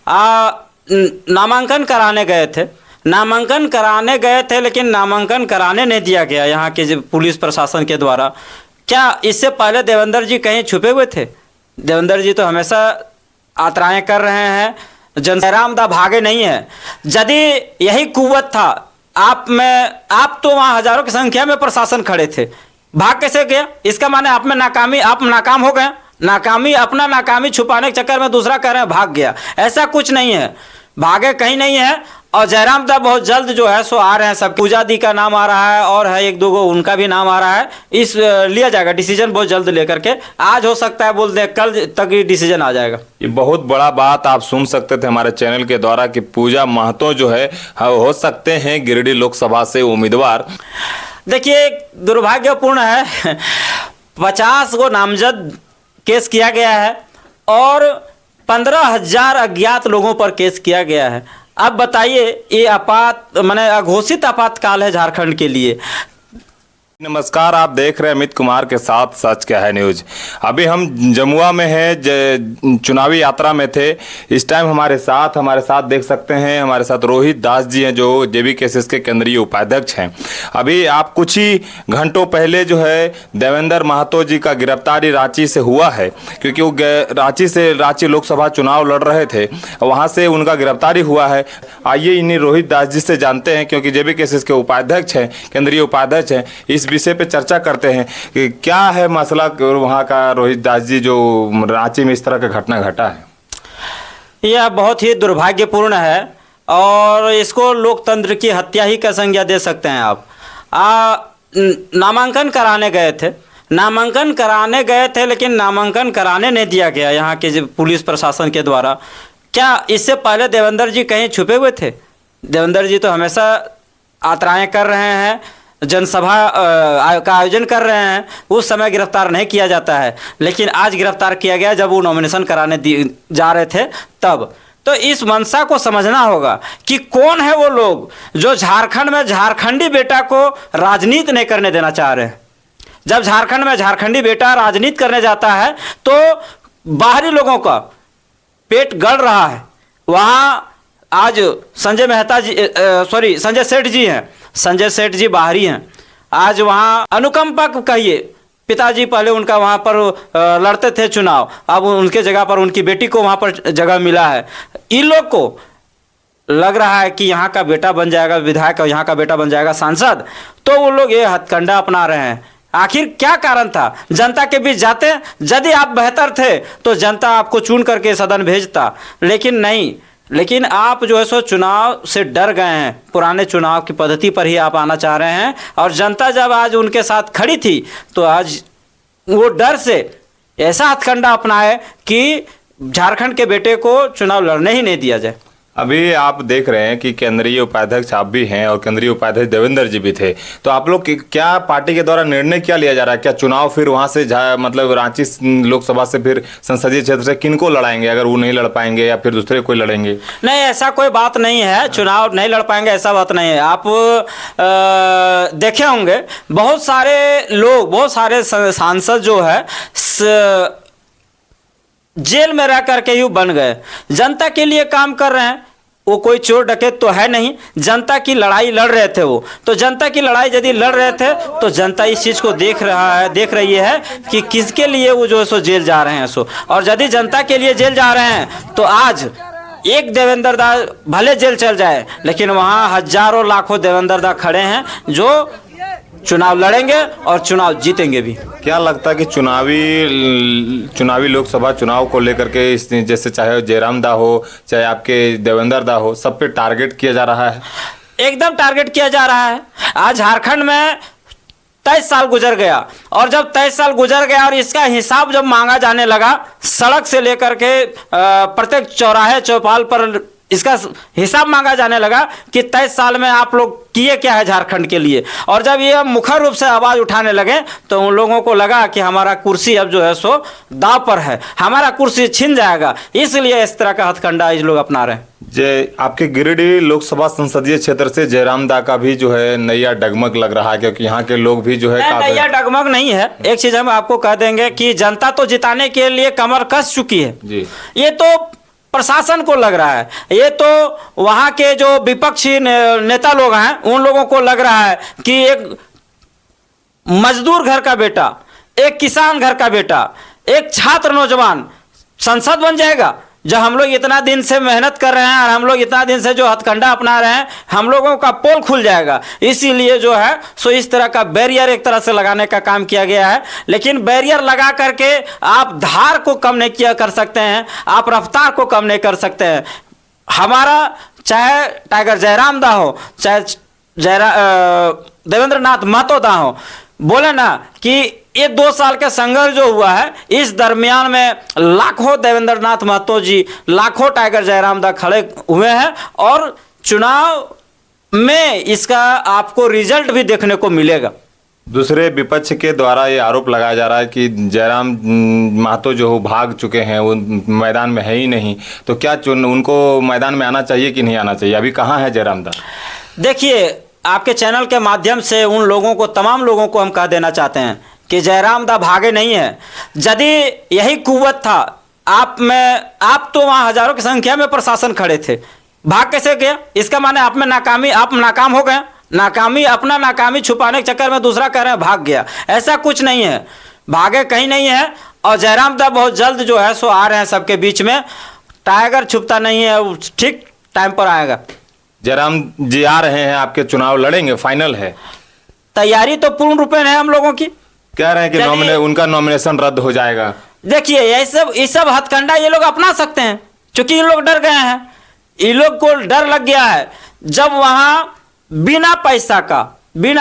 नामांकन कराने गए थे लेकिन नामांकन कराने नहीं दिया गया यहाँ के पुलिस प्रशासन के द्वारा। क्या इससे पहले देवेंद्र जी कहीं छुपे हुए थे? देवेंद्र जी तो हमेशा यात्राएं कर रहे हैं, जयराम दा भागे नहीं है। यदि यही कुव्वत था आप तो वहाँ हजारों की संख्या में प्रशासन खड़े थे, भाग कैसे गया? इसका माने आप नाकाम हो गए। अपना नाकामी छुपाने के चक्कर में दूसरा कह रहे हैं भाग गया। ऐसा कुछ नहीं है, भागे कहीं नहीं है। और जयराम दा बहुत जल्द जो है सो आ रहे हैं। सब पूजा दी का नाम आ रहा है और है एक दो गो उनका भी नाम आ रहा है। इस लिया जाएगा डिसीजन बहुत जल्द लेकर के। आज हो सकता है बोल दे, कल तक ये डिसीजन आ जाएगा। ये बहुत बड़ा बात आप सुन सकते थे हमारे चैनल के द्वारा कि पूजा महतो जो है हो सकते हैं गिरिडीह लोकसभा से उम्मीदवार। देखिए दुर्भाग्यपूर्ण है 50 गो नामजद केस किया गया है और 15,000 अज्ञात लोगों पर केस किया गया है। अब बताइए ये अघोषित आपातकाल है झारखंड के लिए। नमस्कार, आप देख रहे हैं अमित कुमार के साथ सच क्या है न्यूज। अभी हम जमुआ में हैं, चुनावी यात्रा में थे। इस टाइम हमारे साथ देख सकते हैं हमारे साथ रोहित दास जी हैं जो JBKSS के केंद्रीय उपाध्यक्ष हैं। अभी आप कुछ ही घंटों पहले जो है देवेंद्र महतो जी का गिरफ्तारी रांची से हुआ है, क्योंकि वो रांची लोकसभा चुनाव लड़ रहे थे, वहाँ से उनका गिरफ्तारी हुआ है। आइए इन्हीं रोहित दास जी से जानते हैं, क्योंकि JBKSS के उपाध्यक्ष हैं, केंद्रीय उपाध्यक्ष हैं। इस विषय पे चर्चा करते हैं कि क्या है मसला वहाँ का। रोहित दास जी, जो रांची में इस तरह का घटना घटा है, यह बहुत ही दुर्भाग्यपूर्ण है और इसको लोकतंत्र की हत्या ही का संज्ञा दे सकते हैं आप। नामांकन कराने गए थे लेकिन नामांकन कराने नहीं दिया गया यहाँ के पुलिस प्रशासन के द्वारा। क्या इससे पहले देवेंद्र जी कहीं छुपे हुए थे? देवेंद्र जी तो हमेशा यात्राएं कर रहे हैं, जनसभा का आयोजन कर रहे हैं। उस समय गिरफ्तार नहीं किया जाता है, लेकिन आज गिरफ्तार किया गया जब वो नॉमिनेशन कराने जा रहे थे तब। तो इस मंशा को समझना होगा कि कौन है वो लोग जो झारखंड में झारखंडी बेटा को राजनीति नहीं करने देना चाह रहे हैं। जब झारखंड में झारखंडी बेटा राजनीति करने जाता है तो बाहरी लोगों का पेट गल रहा है। वहाँ आज संजय सेठ जी हैं, संजय सेठ जी बाहरी हैं। आज वहाँ अनुकंपा कहिए, पिताजी पहले उनका वहाँ पर लड़ते थे चुनाव, अब उनके जगह पर उनकी बेटी को वहाँ पर जगह मिला है। इन लोग को लग रहा है कि यहाँ का बेटा बन जाएगा विधायक, यहाँ का बेटा बन जाएगा सांसद, तो वो लोग ये हथकंडा अपना रहे हैं। आखिर क्या कारण था? जनता के बीच जाते, यदि आप बेहतर थे तो जनता आपको चुन करके सदन भेजता, लेकिन नहीं। लेकिन आप जो है सो चुनाव से डर गए हैं, पुराने चुनाव की पद्धति पर ही आप आना चाह रहे हैं। और जनता जब आज उनके साथ खड़ी थी तो आज वो डर से ऐसा हथकंडा अपनाए कि झारखंड के बेटे को चुनाव लड़ने ही नहीं दिया जाए। अभी आप देख रहे हैं कि केंद्रीय उपाध्यक्ष आप भी हैं और केंद्रीय उपाध्यक्ष देवेंद्र जी भी थे, तो आप लोग क्या पार्टी के द्वारा निर्णय क्या लिया जा रहा है? क्या चुनाव फिर वहां से मतलब रांची लोकसभा से फिर संसदीय क्षेत्र से किनको लड़ाएंगे अगर वो नहीं लड़ पाएंगे, या फिर दूसरे कोई लड़ेंगे? नहीं, ऐसा कोई बात नहीं है। चुनाव नहीं लड़ पाएंगे ऐसा बात नहीं है। आप देखे होंगे बहुत सारे लोग, बहुत सारे सांसद जो है जेल में रह करके यूं बन गए, जनता के लिए काम कर रहे हैं। वो कोई चोर डकैत तो है नहीं, जनता की लड़ाई लड़ रहे थे वो। तो जनता की लड़ाई यदि लड़ रहे थे तो जनता इस चीज़ को देख रही है कि किसके लिए वो जो है सो जेल जा रहे हैं सो। और यदि जनता के लिए जेल जा रहे हैं तो आज एक देवेंद्र दा भले जेल चल जाए, लेकिन वहाँ हजारों लाखों देवेंद्र दा खड़े हैं जो चुनाव लड़ेंगे और चुनाव जीतेंगे भी। क्या लगता है कि चुनावी लोकसभा चुनाव को लेकर के जैसे चाहे जयराम दा हो चाहे आपके देवेंद्र दा हो, सब पे टारगेट किया जा रहा है? एकदम टारगेट किया जा रहा है। आज झारखंड में 23 साल गुजर गया और जब 23 साल गुजर गया और इसका हिसाब जब मांगा जाने लगा, सड़क से लेकर के प्रत्येक चौराहे चौपाल पर इसका हिसाब मांगा जाने लगा कि 23 साल में आप लोग किए क्या है झारखंड के लिए। और जब ये मुखर रूप से आवाज़ उठाने लगे तो उन लोगों को लगा कि हमारा कुर्सी अब जो है सो दांव पर है, हमारा कुर्सी छिन जाएगा, इसलिए इस तरह का हथकंडा इस लोग अपना रहे हैं। जे आपके गिरिडीह लोकसभा संसदीय क्षेत्र से जयराम दा का भी जो है नैया डगमग लग रहा है, क्योंकि यहाँ के लोग भी जो है नैया डगमग नहीं है। एक चीज हम आपको कह देंगे कि जनता तो जिताने के लिए कमर कस चुकी है जी। ये तो प्रशासन को लग रहा है, ये तो वहाँ के जो विपक्षी नेता लोग हैं उन लोगों को लग रहा है कि एक मजदूर घर का बेटा, एक किसान घर का बेटा, एक छात्र नौजवान संसद बन जाएगा। जब हम लोग इतना दिन से मेहनत कर रहे हैं और हम लोग इतना दिन से जो हथकंडा अपना रहे हैं, हम लोगों का पोल खुल जाएगा। इसीलिए जो है सो इस तरह का बैरियर एक तरह से लगाने का काम किया गया है। लेकिन बैरियर लगा करके आप धार को कम नहीं किया कर सकते हैं, आप रफ्तार को कम नहीं कर सकते हैं। हमारा चाहे टाइगर जयराम दा हो, चाहे देवेंद्र नाथ महतो दा हो, बोले ना कि ये 2 साल के संघर्ष जो हुआ है, इस दरमियान में लाखों देवेंद्र नाथ महतो जी, लाखों टाइगर जयराम दा खड़े हुए हैं और चुनाव में इसका आपको रिजल्ट भी देखने को मिलेगा। दूसरे विपक्ष के द्वारा ये आरोप लगाया जा रहा है कि जयराम महतो जो हो भाग चुके हैं, वो मैदान में है ही नहीं, तो क्या उनको मैदान में आना चाहिए कि नहीं आना चाहिए? अभी कहाँ है जयराम दा? देखिए, आपके चैनल के माध्यम से उन लोगों को, तमाम लोगों को हम कह देना चाहते हैं कि जयराम दा भागे नहीं है। यदि यही कुव्वत था, आप तो वहाँ हजारों की संख्या में प्रशासन खड़े थे, भाग कैसे गया? इसका माने आप में नाकामी, आप नाकाम हो गए। अपना नाकामी छुपाने के चक्कर में दूसरा कह रहे हैं भाग गया। ऐसा कुछ नहीं है, भागे कहीं नहीं है। और जयराम दा बहुत जल्द जो है सो आ रहे हैं सबके बीच में। टाइगर छुपता नहीं है, ठीक टाइम पर आएगा। जयराम जी आ रहे हैं, आपके चुनाव लड़ेंगे, फाइनल है? तैयारी तो पूर्ण रूपेण है हम लोगों की। कह रहे हैं कि उनका नॉमिनेशन रद्द हो जाएगा। देखिए, ये सब हथकंडा ये लोग अपना सकते हैं, क्योंकि ये लोग डर गए हैं। ये लोग को डर लग गया है। जब वहां बिना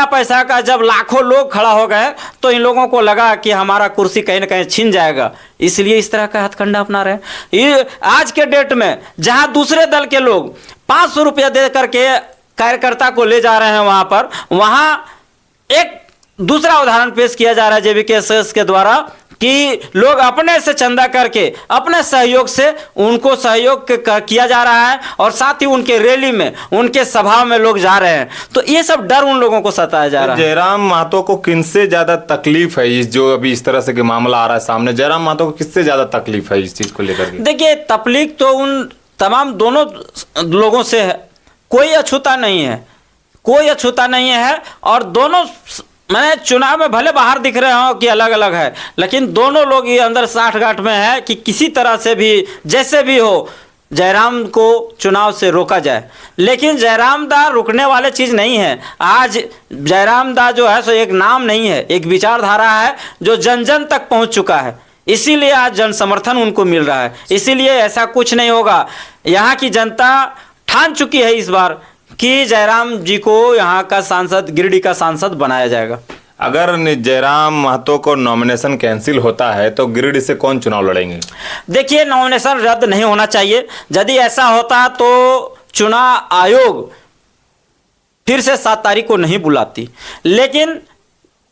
पैसा का जब लाखों लोग खड़ा हो गए, तो इन लोगों को लगा कि हमारा कुर्सी कहीं ना कहीं छिन जाएगा, इसलिए इस तरह का हथकंडा अपना रहे। ये आज के डेट में जहां दूसरे दल के लोग 500 रुपया दे करके कार्यकर्ता को ले जा रहे हैं वहां पर, वहां एक दूसरा उदाहरण पेश किया जा रहा है जेबीकेएसएस के द्वारा कि लोग अपने से चंदा करके, अपने सहयोग से उनको सहयोग किया जा रहा है और साथ ही उनके रैली में, उनके सभा में लोग जा रहे हैं। तो ये सब डर उन लोगों को सताया जा रहा है। जयराम महतो को किनसे ज्यादा तकलीफ है इस जो अभी इस तरह से मामला आ रहा है सामने? जयराम महतो को किससे ज्यादा तकलीफ है इस चीज को लेकर के? देखिए, तकलीफ तो उन तमाम दोनों लोगों से है, कोई अछूता नहीं है। और दोनों मैंने चुनाव में भले बाहर दिख रहे हो कि अलग अलग है, लेकिन दोनों लोग ये अंदर साठ गांठ में है कि किसी तरह से भी, जैसे भी हो, जयराम को चुनाव से रोका जाए। लेकिन जयराम दा रुकने वाले चीज़ नहीं है। आज जयराम दा जो है सो एक नाम नहीं है, एक विचारधारा है जो जन जन तक पहुंच चुका है। इसीलिए आज जन समर्थन उनको मिल रहा है। इसीलिए ऐसा कुछ नहीं होगा। यहाँ की जनता ठान चुकी है इस बार कि जयराम जी को यहाँ का सांसद, गिरिडीह का सांसद बनाया जाएगा। अगर जयराम महतो को नॉमिनेशन कैंसिल होता है तो गिरिडीह से कौन चुनाव लड़ेंगे? देखिए, नॉमिनेशन रद्द नहीं होना चाहिए। यदि ऐसा होता तो चुनाव आयोग फिर से 7 तारीख को नहीं बुलाती, लेकिन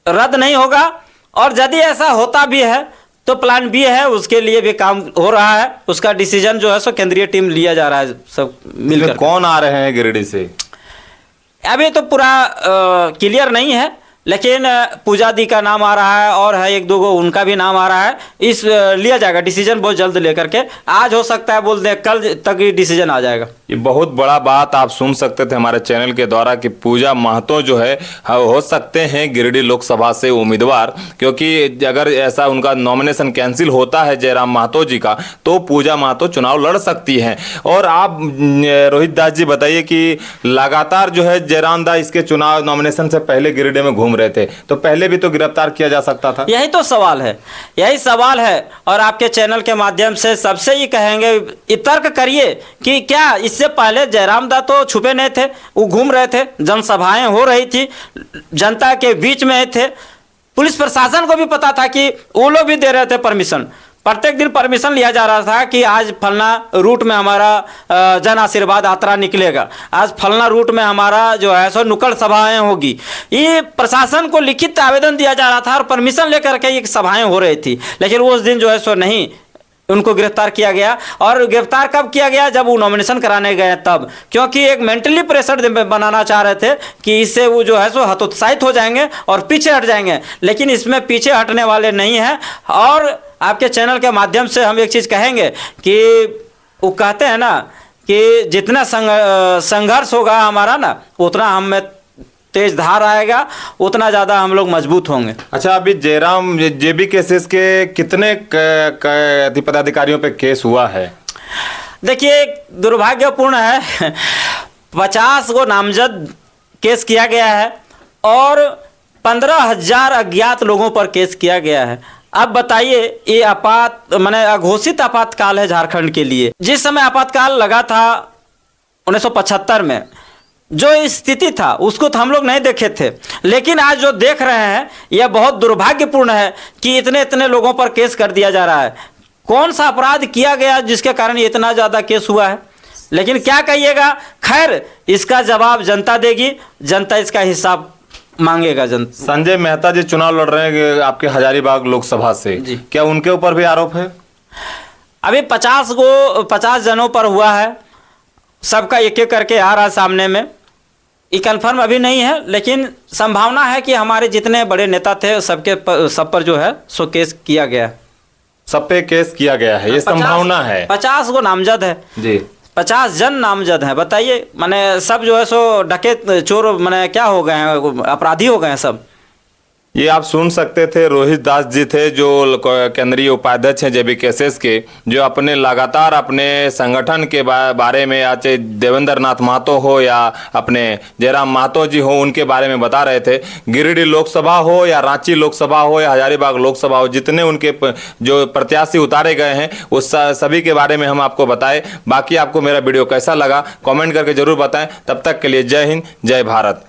रद्द नहीं होगा। और यदि ऐसा होता भी है तो प्लान बी है, उसके लिए भी काम हो रहा है। उसका डिसीजन जो है सो केंद्रीय टीम लिया जा रहा है, सब मिलकर। कौन आ रहे हैं गिरिडीह से? अभी तो पूरा क्लियर नहीं है, लेकिन पूजा दी का नाम आ रहा है और है 1-2 गो उनका भी नाम आ रहा है। इस लिया जाएगा डिसीजन बहुत जल्द लेकर के। आज हो सकता है बोल दे कल तक ही डिसीजन आ जाएगा। ये बहुत बड़ा बात आप सुन सकते थे हमारे चैनल के द्वारा कि पूजा महतो जो है हो सकते हैं गिरिडीह लोकसभा से उम्मीदवार, क्योंकि अगर ऐसा उनका नॉमिनेशन कैंसिल होता है जयराम महतो जी का, तो पूजा महतो चुनाव लड़ सकती हैं। और आप रोहित दास जी बताइए कि लगातार जो है जयराम दा इसके चुनाव नॉमिनेशन से पहले गिरिडीह में घूम रहे थे, तो पहले भी तो गिरफ्तार किया जा सकता था। यही तो सवाल है। और आपके चैनल के माध्यम से सबसे ही कहेंगे, तर्क करिए कि क्या इससे पहले जयराम दा तो छुपे नहीं थे, वो घूम रहे थे, जनसभाएं हो रही थी, जनता के बीच में थे। पुलिस प्रशासन को भी पता था कि वो लोग भी दे रहे थे परमिशन, प्रत्येक दिन परमिशन लिया जा रहा था कि आज फलना रूट में हमारा जन आशीर्वाद यात्रा निकलेगा, आज फलना रूट में हमारा जो है सो नुक्कड़ सभाएं होगी। ये प्रशासन को लिखित आवेदन दिया जा रहा था और परमिशन लेकर के ये सभाएं हो रही थी। लेकिन उस दिन जो है सो नहीं, उनको गिरफ्तार किया गया। और गिरफ्तार कब किया गया? जब वो नॉमिनेशन कराने गए तब, क्योंकि एक मेंटली प्रेशर बनाना चाह रहे थे कि इससे वो जो है सो हतोत्साहित हो जाएंगे और पीछे हट जाएंगे। लेकिन इसमें पीछे हटने वाले नहीं हैं। और आपके चैनल के माध्यम से हम एक चीज़ कहेंगे कि वो कहते हैं ना कि जितना संघर्ष होगा हमारा ना, उतना हम में तेज धार आएगा, उतना ज़्यादा हम लोग मजबूत होंगे। अच्छा, अभी जयराम जेबी केसेस के कितने पदाधिकारियों पे केस हुआ है? देखिए, दुर्भाग्यपूर्ण है 50 को नामजद केस किया गया है और 15,000 अज्ञात लोगों पर केस किया गया है। अब बताइए, ये माने अघोषित आपातकाल है झारखंड के लिए। जिस समय आपातकाल लगा था 1975 में, जो स्थिति था उसको तो हम लोग नहीं देखे थे, लेकिन आज जो देख रहे हैं यह बहुत दुर्भाग्यपूर्ण है कि इतने इतने लोगों पर केस कर दिया जा रहा है। कौन सा अपराध किया गया जिसके कारण इतना ज़्यादा केस हुआ है? लेकिन क्या कहिएगा, खैर इसका जवाब जनता देगी, जनता इसका हिसाब मांगेगा। जनता। संजय मेहता जी चुनाव लड़ रहे हैं आपके हजारीबाग लोकसभा से, क्या उनके ऊपर भी आरोप है? अभी 50 जनों पर हुआ है, सबका एक एक करके आ रहा है सामने में। ये कंफर्म अभी नहीं है, लेकिन संभावना है कि हमारे जितने बड़े नेता थे सब पर जो है सो केस किया गया। सब पे केस किया गया है, ये संभावना है। 50 को नामजद है जी, 50 जन नामजद हैं। बताइए, माने सब जो है सो डकैत चोर माने क्या हो गए हैं, अपराधी हो गए हैं सब। ये आप सुन सकते थे, रोहित दास जी थे जो केंद्रीय उपाध्यक्ष हैं जेबी केसेस के, जो अपने लगातार अपने संगठन के बारे में, या चाहे देवेंद्र नाथ महतो हो या अपने जयराम महतो जी हो, उनके बारे में बता रहे थे। गिरिडीह लोकसभा हो या रांची लोकसभा हो या हजारीबाग लोकसभा हो, जितने उनके जो प्रत्याशी उतारे गए हैं उस सभी के बारे में हम आपको बताए। बाकी आपको मेरा वीडियो कैसा लगा कॉमेंट करके जरूर बताएं। तब तक के लिए जय हिंद, जय भारत।